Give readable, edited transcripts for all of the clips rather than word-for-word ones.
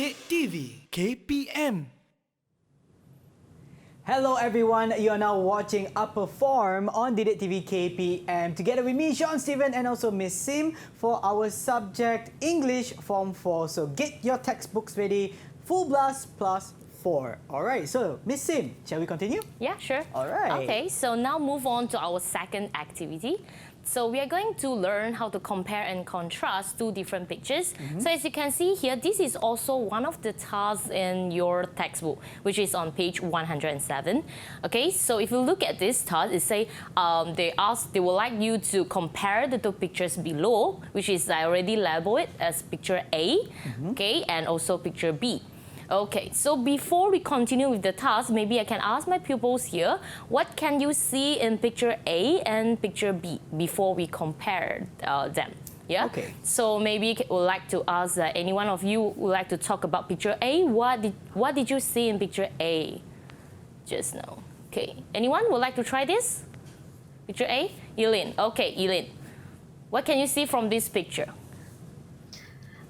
Didik TV KPM. Hello everyone, you are now watching Upper Form on Didik TV KPM together with me, Sean Steven, and also Miss Sim for our subject English Form 4. So get your textbooks ready, full blast plus 4. Alright, so Miss Sim, shall we continue? Yeah, sure. Alright. Okay, so now move on to our second activity. So we are going to learn how to compare and contrast two different pictures. So as you can see here, this is also one of the tasks in your textbook, which is on page 107. Okay, so if you look at this task, it say they would like you to compare the two pictures below, which is I already labeled it as picture A, okay, and also picture B. Okay, so before we continue with the task, maybe I can ask my pupils here, what can you see in picture A and picture B before we compare them? Yeah. Okay. So maybe I would like to ask any one of you would like to talk about picture A. What did you see in picture A just now? Okay. Anyone would like to try this? Picture A, Eileen. Okay, Eileen. What can you see from this picture?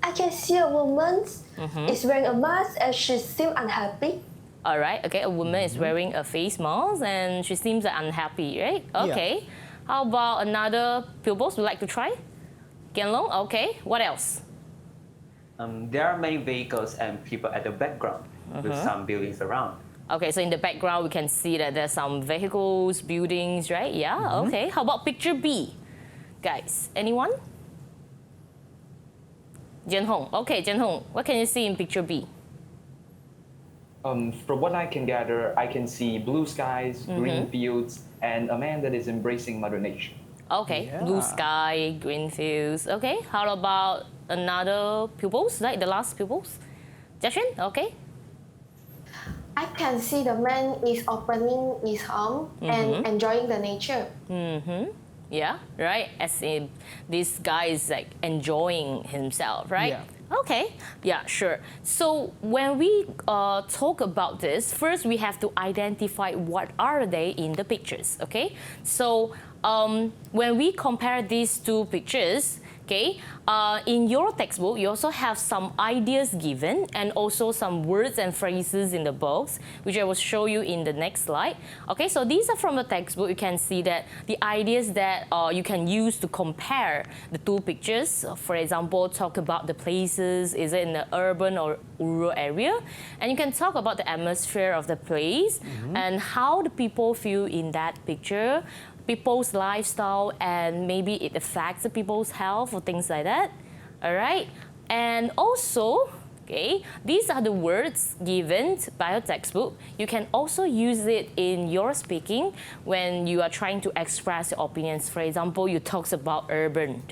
I can see a woman is wearing a mask and she seems unhappy. All right. Okay. A woman is wearing a face mask and she seems unhappy, right? Okay. Yeah. How about another pupils would like to try? Kianlong. Okay. What else? There are many vehicles and people at the background with some buildings around. Okay. So in the background, we can see that there's some vehicles, buildings, right? Yeah. Okay. How about picture B, guys? Anyone? Jianhong. Okay, Jianhong. What can you see in picture B? From what I can gather, I can see blue skies, green fields, and a man that is embracing Mother Nature. Okay, Yeah. blue sky, green fields. Okay, how about another pupils, like the last pupils? Jashin, okay. I can see the man is opening his arm and enjoying the nature. Yeah, right. As in, this guy is like enjoying himself, right? Yeah. Okay. Yeah, sure. So when we talk about this, first we have to identify what are they in the pictures. Okay. So when we compare these two pictures, okay, in your textbook, you also have some ideas given and also some words and phrases in the box, which I will show you in the next slide. Okay, so these are from the textbook. You can see that the ideas that you can use to compare the two pictures. For example, talk about the places, is it in the urban or rural area? And you can talk about the atmosphere of the place and how the people feel in that picture, people's lifestyle, and maybe it affects the people's health or things like that. All right. And also, okay, these are the words given by a textbook. You can also use it in your speaking when you are trying to express your opinions. For example, you talk about urban,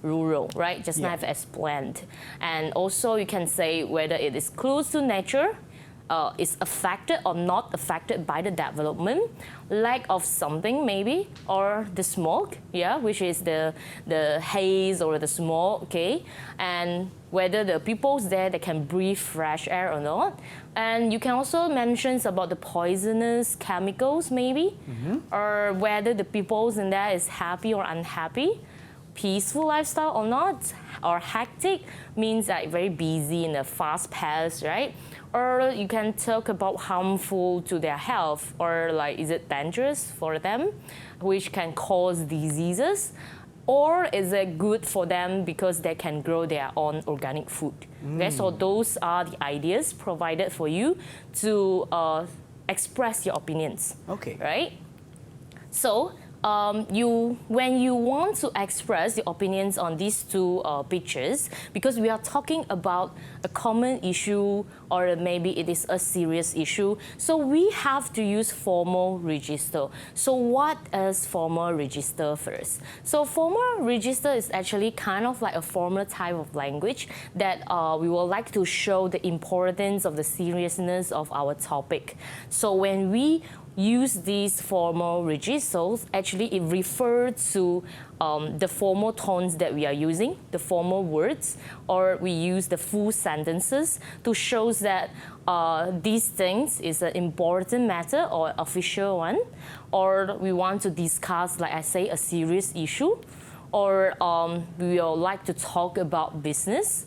rural, right? Just now I've explained. And also you can say whether it is close to nature, is affected or not affected by the development, lack of something maybe, or the smoke, yeah, which is the haze or the smoke, okay, and whether the peoples there that can breathe fresh air or not. And you can also mention about the poisonous chemicals maybe, or whether the peoples in there is happy or unhappy, peaceful lifestyle or not, or hectic means like very busy in a fast pace, right? Or you can talk about harmful to their health, or like is it dangerous for them, which can cause diseases, or is it good for them because they can grow their own organic food. Okay, so those are the ideas provided for you to express your opinions. Okay. Right? So when you want to express your opinions on these two pictures, because we are talking about a common issue or maybe it is a serious issue, so we have to use formal register. So what is formal register first? So formal register is actually kind of like a formal type of language that we would like to show the importance of the seriousness of our topic. So when we use these formal registers, actually it refers to the formal tones that we are using, the formal words, or we use the full sentences to show that these things is an important matter or official one, or we want to discuss, like I say, a serious issue, or we would like to talk about business.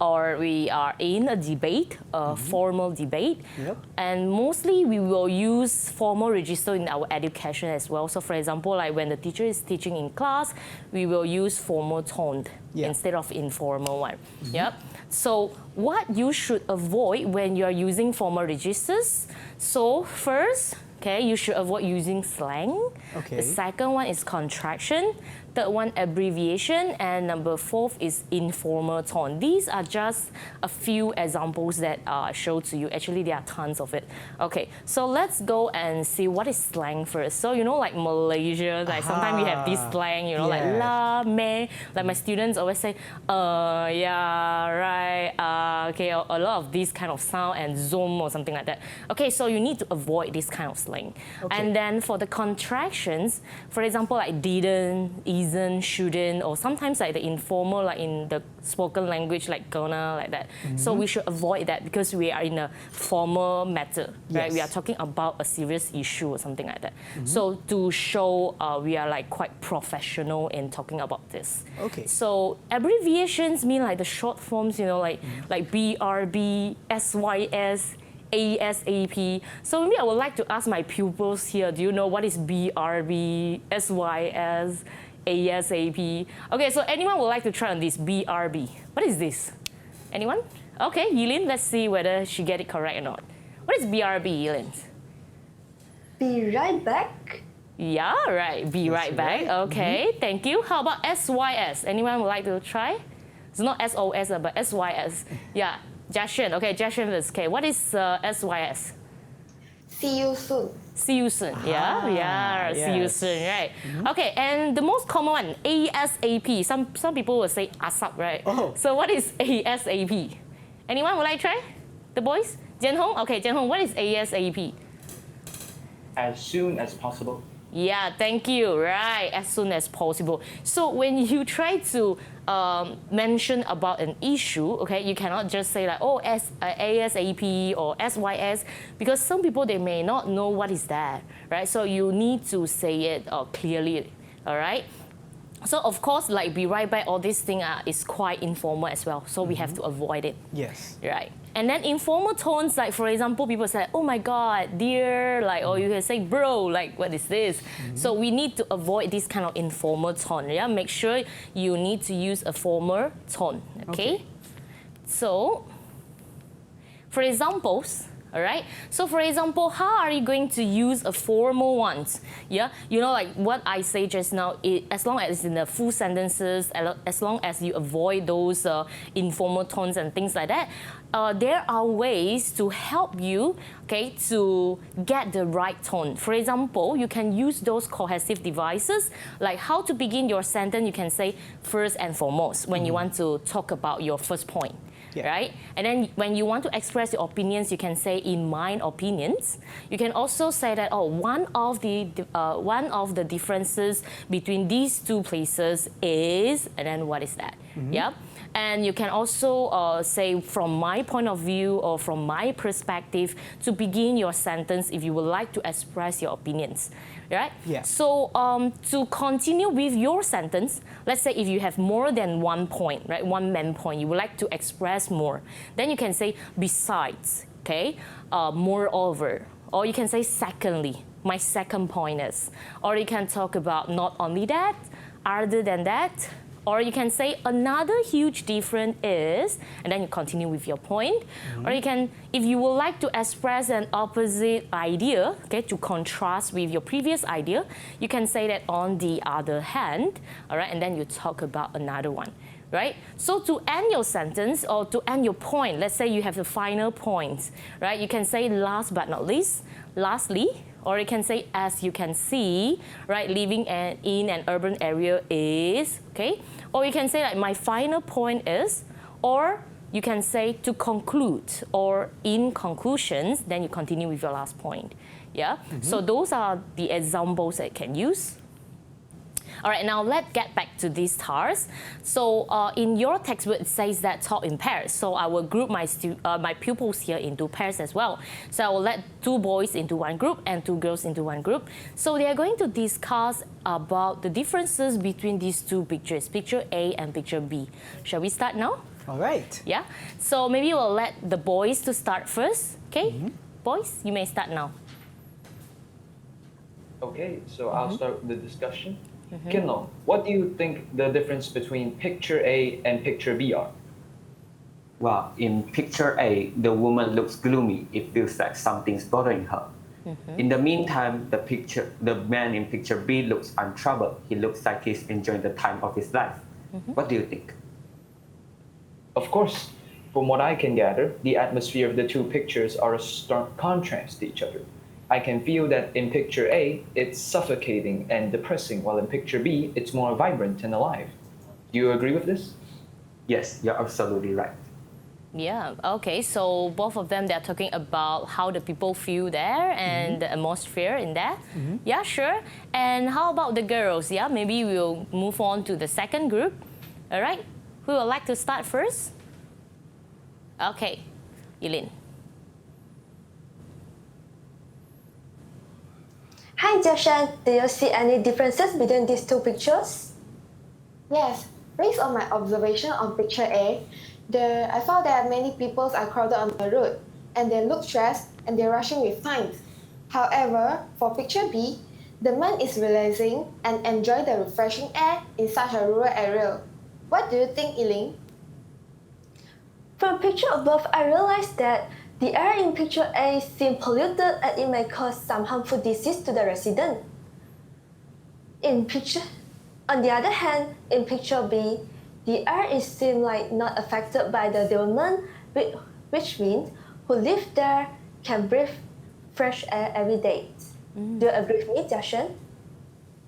or we are in a debate, a formal debate. Yep. And mostly we will use formal register in our education as well. So for example, like when the teacher is teaching in class, we will use formal tone Yeah. instead of informal one. Yep. So what you should avoid when you are using formal registers. So first, okay, you should avoid using slang. Okay. The second one is contraction. Third one, abbreviation. And number fourth is informal tone. These are just a few examples that I showed to you. Actually, there are tons of it. Okay, so let's go and see what is slang first. So, you know, like Malaysia, like sometimes we have this slang, you know, like Yes. la, meh. Like my students always say, yeah, right, okay, a lot of these kind of sound and zoom or something like that. Okay, so you need to avoid this kind of slang. Okay. And then for the contractions, for example, like didn't, isn't, shouldn't, or sometimes like the informal, like in the spoken language, like gonna, like that. So we should avoid that because we are in a formal matter, right? We are Yes. talking about a serious issue or something like that. So to show we are like quite professional in talking about this. Okay. So abbreviations mean like the short forms, you know, like BRB, SYS, ASAP. So maybe I would like to ask my pupils here, do you know what is BRB, SYS, ASAP? Okay, so anyone would like to try on this BRB? What is this? Anyone? Okay, Yilin, let's see whether she get it correct or not. What is BRB, Yilin? Be right back. Yeah, right. Be right back. Okay, thank you. How about SYS? Anyone would like to try? It's not SOS, but SYS. Yeah, Jashin. Okay, Jashin is okay. What is SYS? See you soon. See you soon. Yeah, see you yes. soon, right? Okay, and the most common one, ASAP. Some people will say ASAP, right? Oh. So what is ASAP? Anyone would like to try? The boys? Jianhong? Okay, Jianhong, what is ASAP? As soon as possible. Yeah, thank you. Right, as soon as possible. So when you try to mention about an issue, okay, you cannot just say like, oh, ASAP or SYS, because some people, they may not know what is that, right? So you need to say it clearly, all right? So of course, like be right back, all this thing is quite informal as well. So we have to avoid it. Yes. Right. And then informal tones, like for example, people say, oh my God, dear, like, or you can say, bro, like, what is this? So we need to avoid this kind of informal tone, yeah? Make sure you need to use a formal tone, okay? So, for examples, all right? So for example, how are you going to use a formal one? Yeah, you know, like what I say just now, as long as it's in the full sentences, as long as you avoid those informal tones and things like that, there are ways to help you, okay, to get the right tone. For example, you can use those cohesive devices, like how to begin your sentence. You can say first and foremost when you want to talk about your first point. Yeah. Right? And then when you want to express your opinions, you can say in my opinions. You can also say that, oh, one of the differences between these two places is, and then what is that? Yeah. And you can also say from my point of view or from my perspective to begin your sentence if you would like to express your opinions. Right? Yeah. So to continue with your sentence, let's say if you have more than one point, right, one main point, you would like to express more, then you can say besides, okay, moreover, or you can say secondly, my second point is, or you can talk about not only that, other than that, or you can say another huge difference is, and then you continue with your point. Or you can, if you would like to express an opposite idea, okay, to contrast with your previous idea, you can say that on the other hand, all right, and then you talk about another one, right? So to end your sentence or to end your point, let's say you have the final points, right? You can say last but not least, lastly, or you can say, as you can see, right, living in an urban area is, okay? Or you can say, like, my final point is, or you can say to conclude, or in conclusions, then you continue with your last point, yeah? So those are the examples that you can use. All right, now let's get back to these stars. So in your textbook, it says that talk in pairs. So I will group my pupils here into pairs as well. So I will let 2 boys into one group and 2 girls into one group. So they are going to discuss about the differences between these 2 pictures, picture A and picture B. Shall we start now? All right. Yeah. So maybe we'll let the boys to start first. Okay. Boys, you may start now. Okay, so I'll start with the discussion. Kinlong, what do you think the difference between picture A and picture B are? Well, in picture A, the woman looks gloomy. It feels like something's bothering her. In the meantime, the man in picture B looks untroubled. He looks like he's enjoying the time of his life. What do you think? Of course, from what I can gather, the atmosphere of the two pictures are a stark contrast to each other. I can feel that in picture A, it's suffocating and depressing, while in picture B, it's more vibrant and alive. Do you agree with this? Yes, you're absolutely right. Yeah, okay, so both of them, they're talking about how the people feel there and the atmosphere in there. Yeah, sure. And how about the girls? Yeah, maybe we'll move on to the second group. All right, who would like to start first? Okay, Eileen. Hi, Jashan. Do you see any differences between these two pictures? Yes, based on my observation on picture A, I found that many people are crowded on the road and they look stressed and they're rushing with times. However, for picture B, the man is relaxing and enjoy the refreshing air in such a rural area. What do you think, Eileen? From picture above, I realized that the air in picture A seems polluted and it may cause some harmful disease to the resident. On the other hand, in picture B, the air is seem like not affected by the development, which means who live there can breathe fresh air every day. Do you agree with me, Jashan?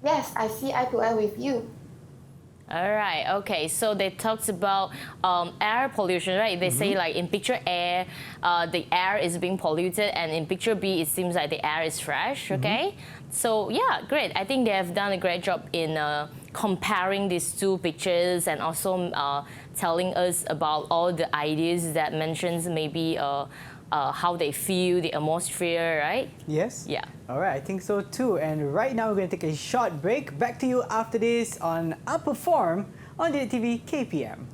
Yes, I see eye to eye with you. All right, okay, so they talked about air pollution, right? They say like in picture A, the air is being polluted, and in picture B, it seems like the air is fresh, okay? So yeah, great. I think they have done a great job in comparing these two pictures and also telling us about all the ideas that mentions maybe how they feel, the atmosphere, right? Yes? Yeah. All right, I think so too. And right now we're going to take a short break. Back to you after this on Upper Form on DIDIC TV KPM.